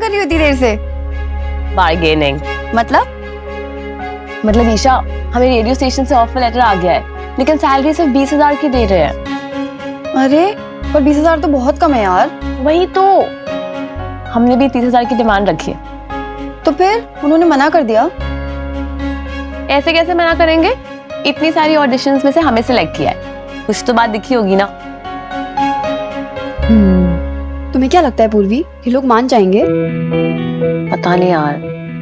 कर रही हो इतनी देर से? बार्गेनिंग। मतलब ईशा, हमें रेडियो स्टेशन से ऑफर लेटर आ गया है, लेकिन सैलरी सिर्फ 20,000 की दे रहे हैं। अरे पर 20,000 तो बहुत कम है यार। वही तो, हमने भी 30,000 की डिमांड रखी है। तो फिर उन्होंने मना कर दिया? ऐसे कैसे मना करेंगे? इतनी सारी ऑडिशंस में से हमें सिलेक्ट किया है, कुछ तो बात दिखी होगी ना। तुम्हें क्या लगता है पूर्वी, ये लोग मान जाएंगे? पता नहीं यार,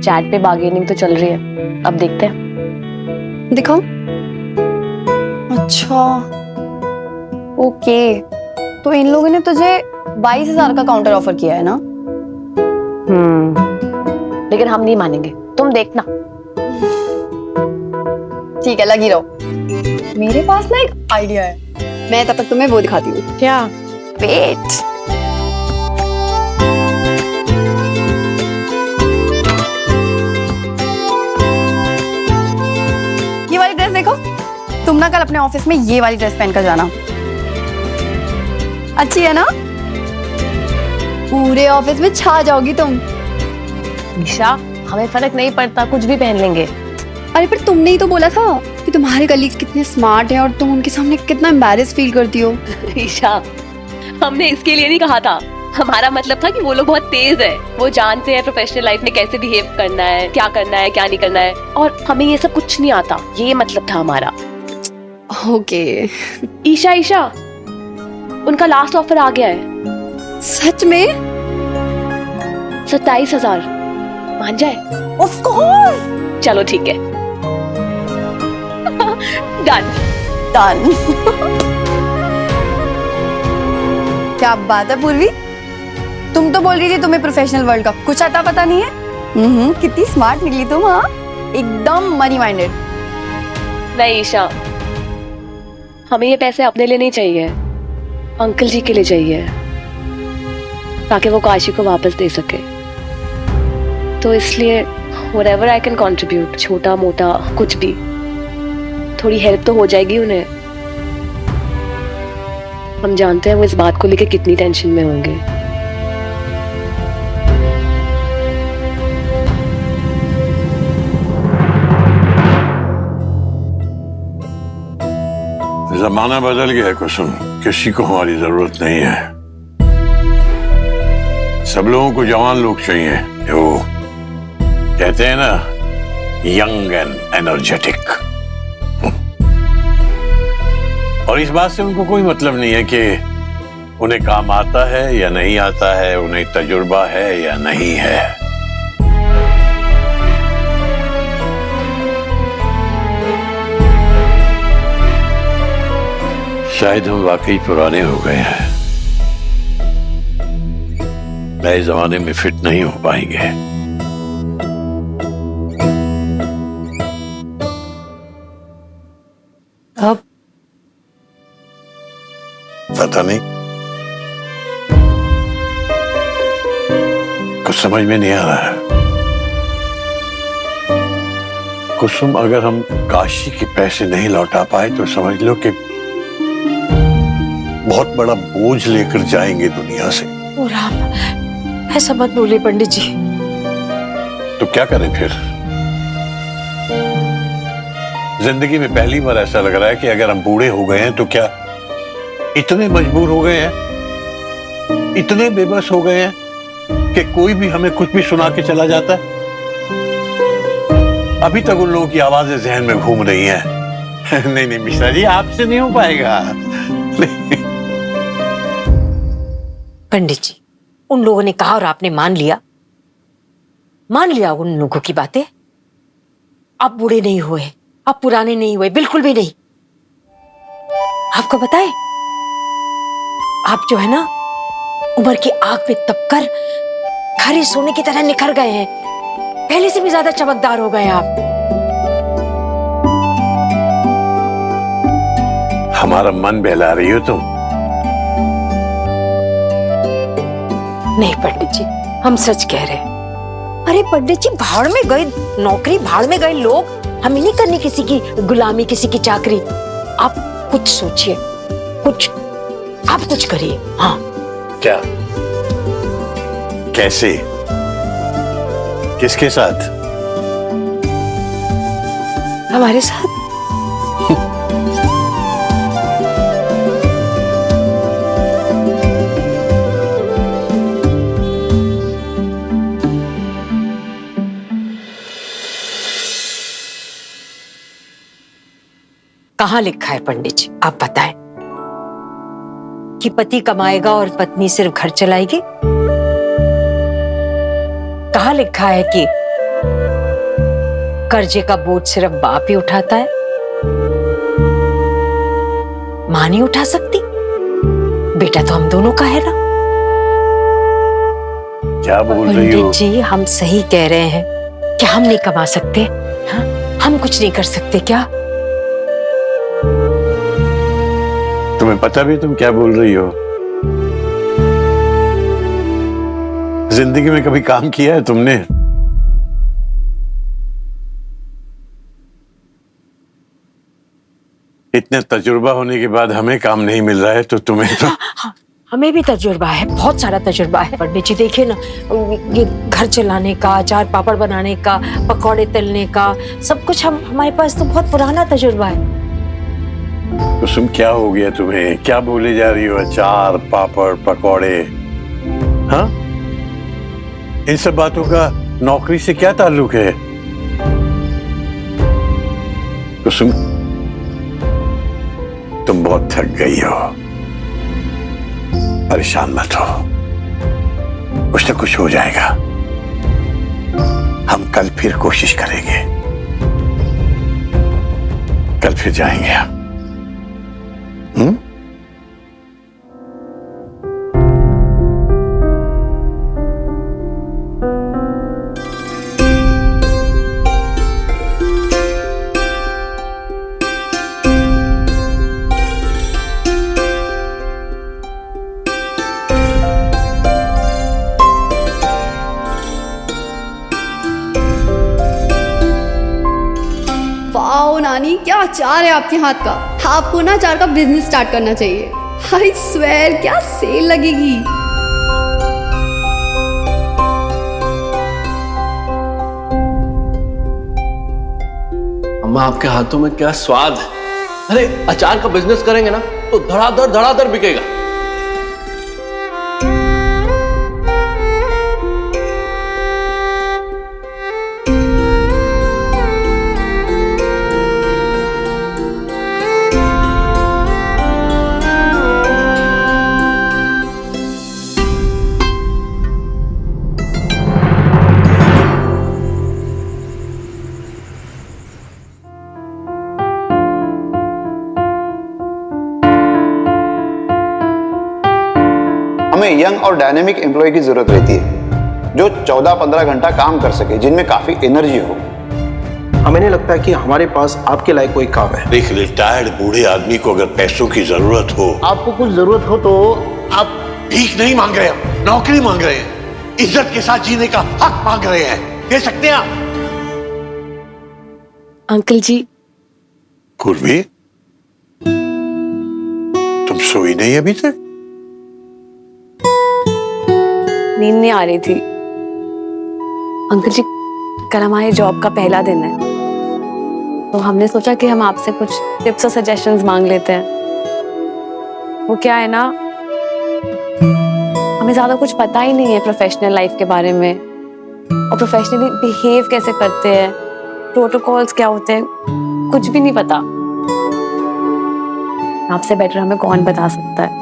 चैट पे बार्गेनिंग तो चल रही है, अब देखते हैं। दिखाओ। अच्छा ओके, तो इन लोगों ने तुझे 22,000 का काउंटर ऑफर किया है ना? लेकिन हम नहीं मानेंगे, तुम देखना। ठीक है, लगी रहो। मेरे पास ना एक आइडिया है, मैं तब तक तुम्हें वो दिखाती हूँ। क्या? वेट। ये वाली ड्रेस देखो, तुम ना कल अपने ऑफिस में ये वाली ड्रेस पहन कर जाना। अच्छी है ना? पूरे ऑफिस में छा जाओगी तुम। ईशा, हमें फर्क नहीं पड़ता, कुछ भी पहन लेंगे। अरे पर तुमने ही तो बोला था कि तुम्हारे कलीग्स कितने स्मार्ट हैं और तुम उनके सामने कितना एम्बैरेस फील करती हो। ईशा, हमने इसके लिए नहीं कहा था, हमारा मतलब था कि वो लोग बहुत तेज है, वो जानते हैं प्रोफेशनल लाइफ में कैसे बिहेव करना है, क्या नहीं करना है, और हमें ये सब कुछ नहीं आता, ये मतलब था हमारा। ओके। ईशा, उनका लास्ट ऑफर आ गया है। सच में? 27,000, मान जाए? Of course. चलो ठीक है, डन। क्या बात है पूर्वी, तुम तो बोल रही थी तुम्हें प्रोफेशनल वर्ल्ड का कुछ आता पता नहीं है। कितनी स्मार्ट निकली तुम। हाँ, एकदम मनी माइंडेड। नहीं ईशा, हमें ये पैसे अपने लिए नहीं चाहिए, अंकल जी के लिए चाहिए, ताकि वो काशी को वापस दे सके। तो इसलिए whatever I can contribute, छोटा मोटा कुछ भी, थोड़ी हेल्प तो हो जाएगी उन्हें। हम जानते हैं वो इस बात को लेकर कितनी टेंशन में होंगे। जमाना बदल गया है कुसुम, किसी को हमारी जरूरत नहीं है। सब लोगों को जवान लोग चाहिए, वो कहते हैं ना, यंग एंड एनर्जेटिक। और इस बात से उनको कोई मतलब नहीं है कि उन्हें काम आता है या नहीं आता है, उन्हें तजुर्बा है या नहीं है। शायद हम वाकई पुराने हो गए हैं, नए जमाने में फिट नहीं हो पाएंगे। अब पता नहीं, कुछ समझ में नहीं आ रहा है। कुसुम, अगर हम काशी के पैसे नहीं लौटा पाए तो समझ लो कि बहुत बड़ा बोझ लेकर जाएंगे दुनिया से। ओ राम, ऐसा मत बोलिए पंडित जी। तो क्या करें फिर? जिंदगी में पहली बार ऐसा लग रहा है कि अगर हम बूढ़े हो गए हैं तो क्या इतने मजबूर हो गए हैं, इतने बेबस हो गए हैं कि कोई भी हमें कुछ भी सुना के चला जाता है। अभी तक उन लोगों की आवाजें जहन में घूम रही हैं। नहीं मिश्रा जी, आपसे नहीं हो पाएगा। पंडित जी, उन लोगों ने कहा और आपने मान लिया उन लोगों की बातें। आप बूढ़े नहीं हुए, आप पुराने नहीं हुए, बिल्कुल भी नहीं। आपको बताए, आप जो है ना, उम्र की आग में तपकर खारे सोने की तरह निखर गए हैं, पहले से भी ज्यादा चमकदार हो गए आप। हमारा मन बहला रही हो तुम। नहीं पंडित जी, हम सच कह रहे हैं। अरे पंडित जी, भाड़ में गए नौकरी, भाड़ में गए लोग, हमें नहीं करनी किसी की गुलामी, किसी की चाकरी। आप कुछ सोचिए, आप कुछ करिए। हाँ। क्या? कैसे? किसके साथ? हमारे साथ। कहाँ लिखा है पंडित जी, आप बताएं कि पति कमाएगा और पत्नी सिर्फ घर चलाएगी? कहाँ लिखा है कि कर्जे का बोझ सिर्फ बाप ही उठाता है, मां नहीं उठा सकती? बेटा तो हम दोनों का है ना। क्या बोल रही हो? पंडित जी, हम सही कह रहे हैं। क्या हम नहीं कमा सकते? हाँ? हम कुछ नहीं कर सकते क्या? तुम्हें पता भी तुम क्या बोल रही हो? जिंदगी में कभी काम किया है तुमने? इतने तजुर्बा होने के बाद हमें काम नहीं मिल रहा है तो तुम्हें तो हमें भी तजुर्बा है, बहुत सारा तजुर्बा है पंडित जी। देखिए ना, ये घर चलाने का, अचार पापड़ बनाने का, पकौड़े तलने का, सब कुछ हमारे पास तो बहुत पुराना तजुर्बा है। कुसुम, क्या हो गया तुम्हें? क्या बोले जा रही हो? अचार पापड़ पकौड़े, हाँ? इन सब बातों का नौकरी से क्या ताल्लुक है? कुसुम, तुम बहुत थक गई हो, परेशान मत हो, कुछ ना कुछ हो जाएगा। हम कल फिर कोशिश करेंगे, कल फिर जाएंगे हम। वाओ नानी, क्या अचार है आपके हाथ का। आपको ना अचार का बिजनेस स्टार्ट करना चाहिए। आई स्वेयर, क्या सेल लगेगी। अम्मा, आपके हाथों में क्या स्वाद है। अरे अचार का बिजनेस करेंगे ना तो धड़ाधड़ धड़ाधड़ बिकेगा। हमें यंग और डायनेमिक एम्प्लॉय की जरूरत रहती है जो 14-15 घंटा काम कर सके, जिनमें काफी एनर्जी हो। हमें नहीं लगता कि हमारे पास आपके लायक कोई काम है। देख, रिटायर्ड बूढ़े आदमी को अगर पैसों की जरूरत हो, आपको कुछ जरूरत हो तो आप भीख नहीं मांग रहे हैं, नौकरी मांग रहे हैं, इज्जत के साथ जीने का हक मांग रहे हैं, दे सकते हैं आप। अंकल जी, कुर्मी, तुम सोई नहीं अभी तक? नींद नहीं आ रही थी। अंकल जी, कल हमारे जॉब का पहला दिन है तो हमने सोचा कि हम आपसे कुछ टिप्स और सजेशंस मांग लेते हैं। वो क्या है ना, हमें ज्यादा कुछ पता ही नहीं है प्रोफेशनल लाइफ के बारे में, और प्रोफेशनली बिहेव कैसे करते हैं, प्रोटोकॉल्स क्या होते हैं, कुछ भी नहीं पता। आपसे बेटर हमें कौन बता सकता है।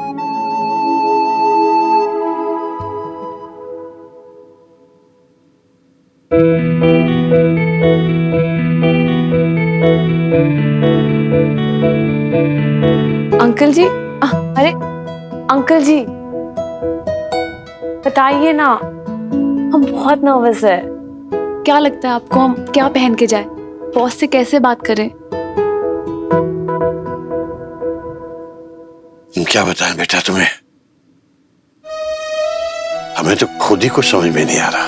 अंकल जी, अरे अंकल जी बताइए ना, हम बहुत नर्वस है। क्या लगता है आपको, हम क्या पहन के जाए, बॉस से कैसे बात करें? क्या बताएं बेटा तुम्हें, हमें तो खुद ही कुछ समझ में नहीं आ रहा।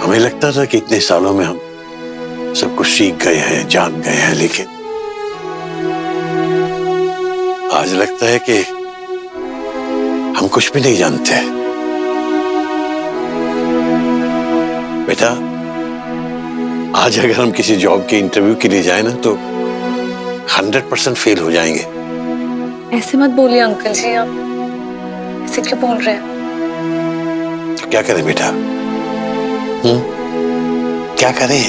हमें लगता था कि इतने सालों में हम सब कुछ सीख गए हैं, जान गए हैं, लेकिन आज लगता है कि हम कुछ भी नहीं जानते। बेटा, आज अगर हम किसी जॉब के इंटरव्यू के लिए जाए ना तो 100% फेल हो जाएंगे। ऐसे मत बोलिए अंकल जी, आप ऐसे क्यों बोल रहे हैं? तो क्या करें बेटा? क्या करें?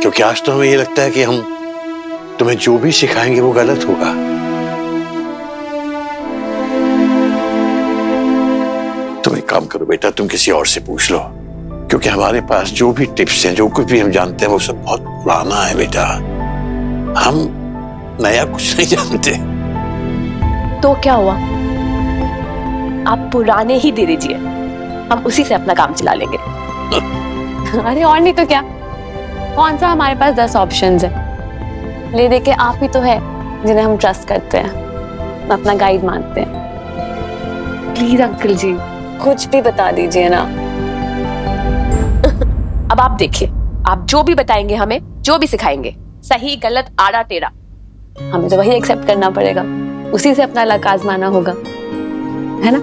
क्योंकि आज तो हमें ये लगता है कि हम तुम्हें जो भी सिखाएंगे वो गलत होगा। तुम एक काम करो बेटा, तुम किसी और से पूछ लो, क्योंकि हमारे पास जो भी टिप्स हैं, जो कुछ भी हम जानते हैं, वो सब बहुत पुराना है बेटा। हम नया कुछ नहीं जानते। तो क्या हुआ? आप पुराने ही दे दीजिए, हम उसी से अपना काम चला लेंगे। अरे और नहीं तो क्या, कौन सा हमारे पास 10 ऑप्शंस है। ले दे के आप ही तो है जिन्हें हम ट्रस्ट करते हैं, अपना गाइड मानते हैं। प्लीज अंकल जी, कुछ भी बता दीजिए ना। अब आप देखिए, आप जो भी बताएंगे हमें, जो भी सिखाएंगे, सही गलत आड़ा टेढ़ा, हमें तो वही एक्सेप्ट करना पड़ेगा, उसी से अपना लक आजमाना होगा, है ना?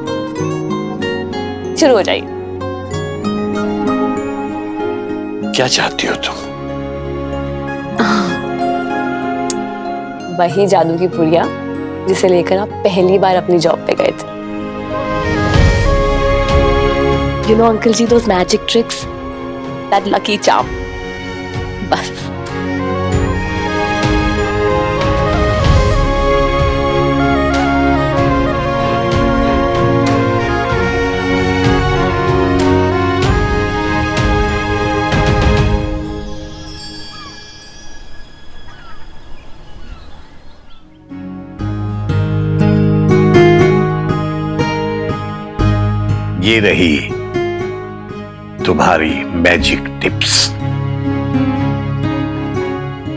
शुरू हो जाइए। क्या चाहती हो तुम? वही जादू की पुड़िया जिसे लेकर आप पहली बार अपनी जॉब पे गए थे। You know, Uncle Ji, those magic tricks, that lucky charm. बस। ये रही तुम्हारी मैजिक टिप्स,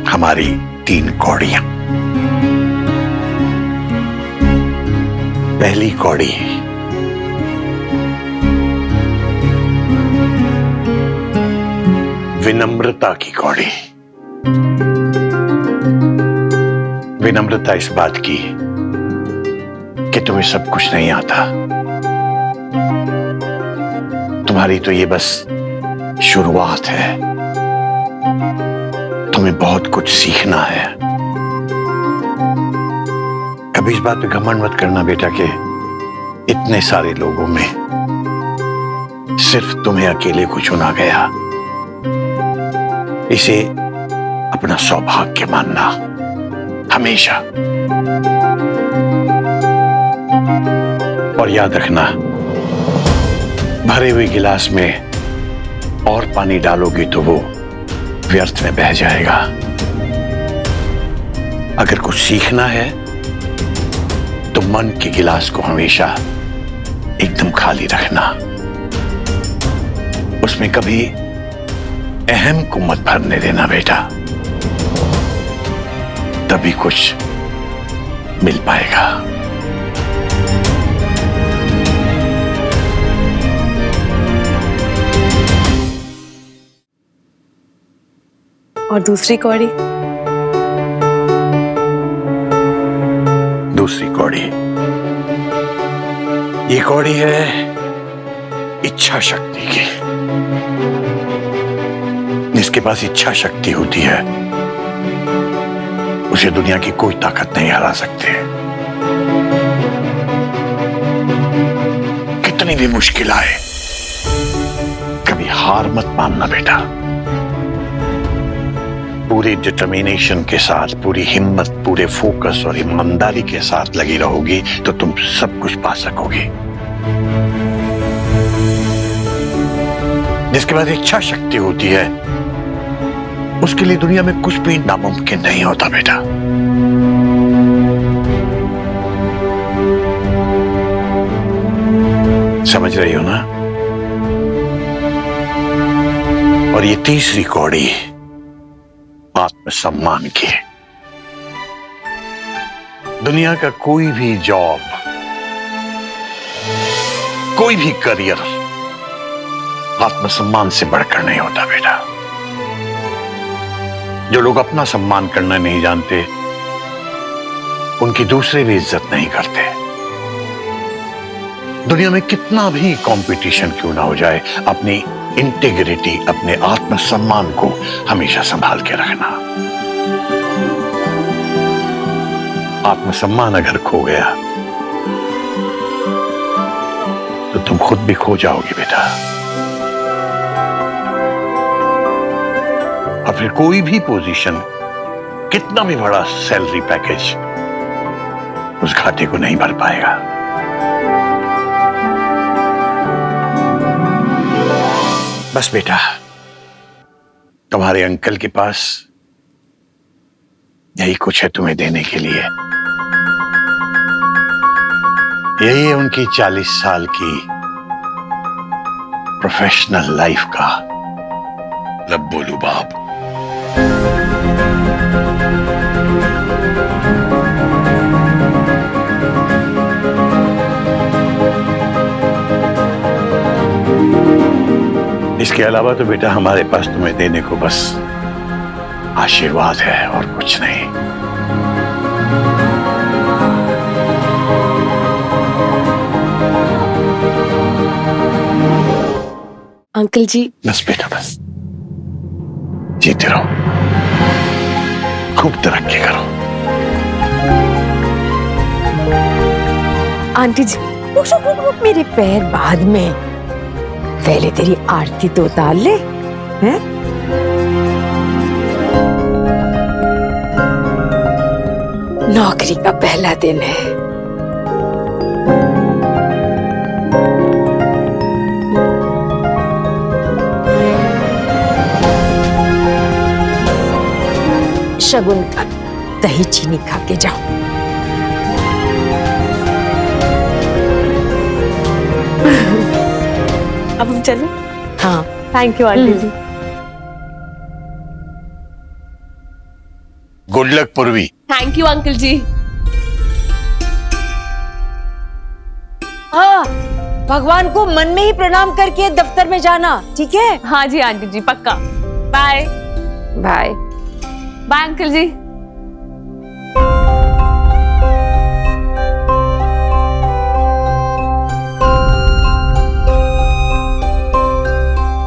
हमारी 3 कौड़ियां। पहली कौड़ी, विनम्रता की कौड़ी। विनम्रता इस बात की कि तुम्हें सब कुछ नहीं आता, तुम्हारी तो ये बस शुरुआत है, तुम्हें बहुत कुछ सीखना है। कभी इस बात पे घमंड मत करना बेटा कि इतने सारे लोगों में सिर्फ तुम्हें अकेले को चुना गया। इसे अपना सौभाग्य मानना हमेशा, और याद रखना, भरे हुए गिलास में और पानी डालोगे तो वो व्यर्थ में बह जाएगा। अगर कुछ सीखना है तो मन के गिलास को हमेशा एकदम खाली रखना, उसमें कभी अहम को मत भरने देना बेटा, तभी कुछ मिल पाएगा। और दूसरी कौड़ी? दूसरी कौड़ी, ये कौड़ी है इच्छा शक्ति की। जिसके पास इच्छा शक्ति होती है उसे दुनिया की कोई ताकत नहीं हरा सकती। कितनी भी मुश्किल आए, कभी हार मत मानना बेटा। पूरी डिटर्मिनेशन के साथ, पूरी हिम्मत, पूरे फोकस और ईमानदारी के साथ लगी रहोगी तो तुम सब कुछ पा सकोगी। जिसके बाद इच्छा शक्ति होती है उसके लिए दुनिया में कुछ भी नामुमकिन नहीं होता बेटा। समझ रही हो ना? और ये तीसरी कौड़ी आत्मसम्मान की। दुनिया का कोई भी जॉब, कोई भी करियर आत्मसम्मान से बढ़कर नहीं होता बेटा। जो लोग अपना सम्मान करना नहीं जानते उनकी दूसरे भी इज्जत नहीं करते। दुनिया में कितना भी कंपटीशन क्यों ना हो जाए, अपनी इंटीग्रिटी, अपने आत्मसम्मान को हमेशा संभाल के रखना। आत्मसम्मान अगर खो गया तो तुम खुद भी खो जाओगे बेटा। और फिर कोई भी पोजीशन, कितना भी बड़ा सैलरी पैकेज उस घाटे को नहीं भर पाएगा। बस बेटा, तुम्हारे अंकल के पास यही कुछ है तुम्हें देने के लिए। यही है उनकी 40 साल की प्रोफेशनल लाइफ का लब्बो लुबाब। इसके अलावा तो बेटा हमारे पास तुम्हें देने को बस आशीर्वाद है और कुछ नहीं। अंकल जी, बस बेटा बस, जीते रहो, खूब तरक्की करो। आंटी जी, रुक, मेरे पैर बाद में, पहले तेरी आरती तो उतार ले। हैं? नौकरी का पहला दिन है। शगुन का दही चीनी खा के जाओ। अब हम चलें? हाँ, thank you aunty ji. Good luck Purvi. Thank you uncle ji. हाँ, भगवान को मन में ही प्रणाम करके दफ्तर में जाना, ठीक है? हाँ जी आंटी जी, पक्का। Bye bye. Bye uncle ji.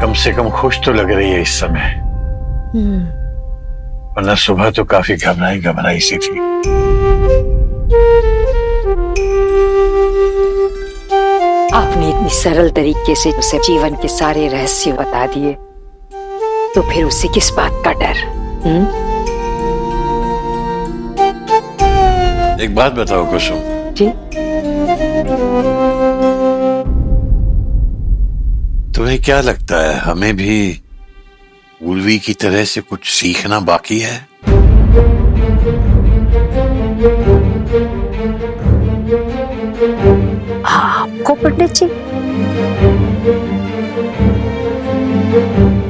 कम से कम खुश तो लग रही है इस समय, वरना सुबह तो काफी घबराई सी थी। आपने इतनी सरल तरीके से उसे जीवन के सारे रहस्य बता दिए, तो फिर उसे किस बात का डर? एक बात बताओ कुसुम, जी? तुम्हें क्या लगता है हमें भी उर्वी की तरह से कुछ सीखना बाकी है? आपको पंडित जी?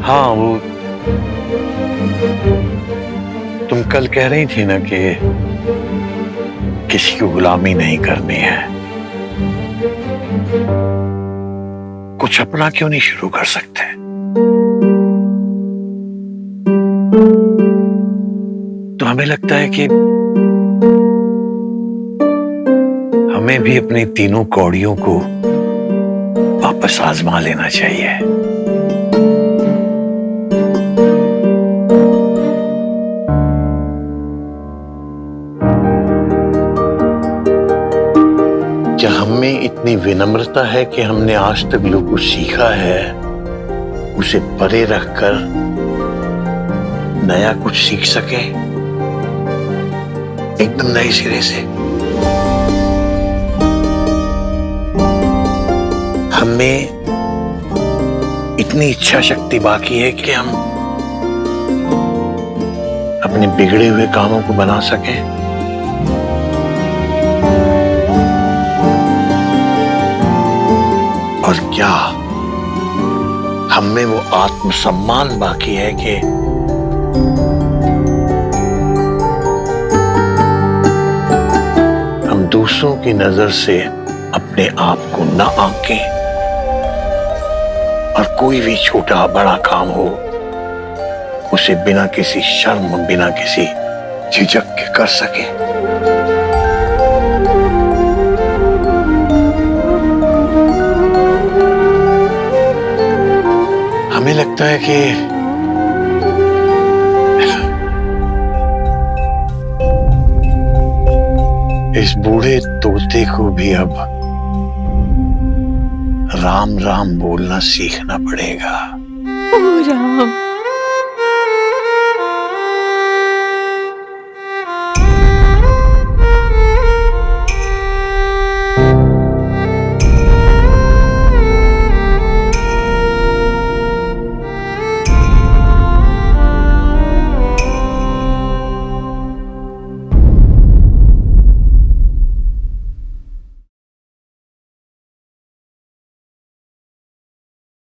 हाँ, वो तुम कल कह रही थी ना कि किसी की गुलामी नहीं करनी है, कुछ अपना क्यों नहीं शुरू कर सकते? तो हमें लगता है कि हमें भी अपनी तीनों कौड़ियों को वापस आजमा लेना चाहिए। क्या हमें इतनी विनम्रता है कि हमने आज तक जो कुछ सीखा है उसे परे रखकर नया कुछ सीख सके, एकदम नए सिरे से? हमें इतनी इच्छा शक्ति बाकी है कि हम अपने बिगड़े हुए कामों को बना सकें। और क्या हमें वो आत्मसम्मान बाकी है कि हम दूसरों की नजर से अपने आप को न आंकें और कोई भी छोटा बड़ा काम हो उसे बिना किसी शर्म, बिना किसी झिझक के कर सके। है कि इस बूढ़े तोते को भी अब राम राम बोलना सीखना पड़ेगा। ओ राम।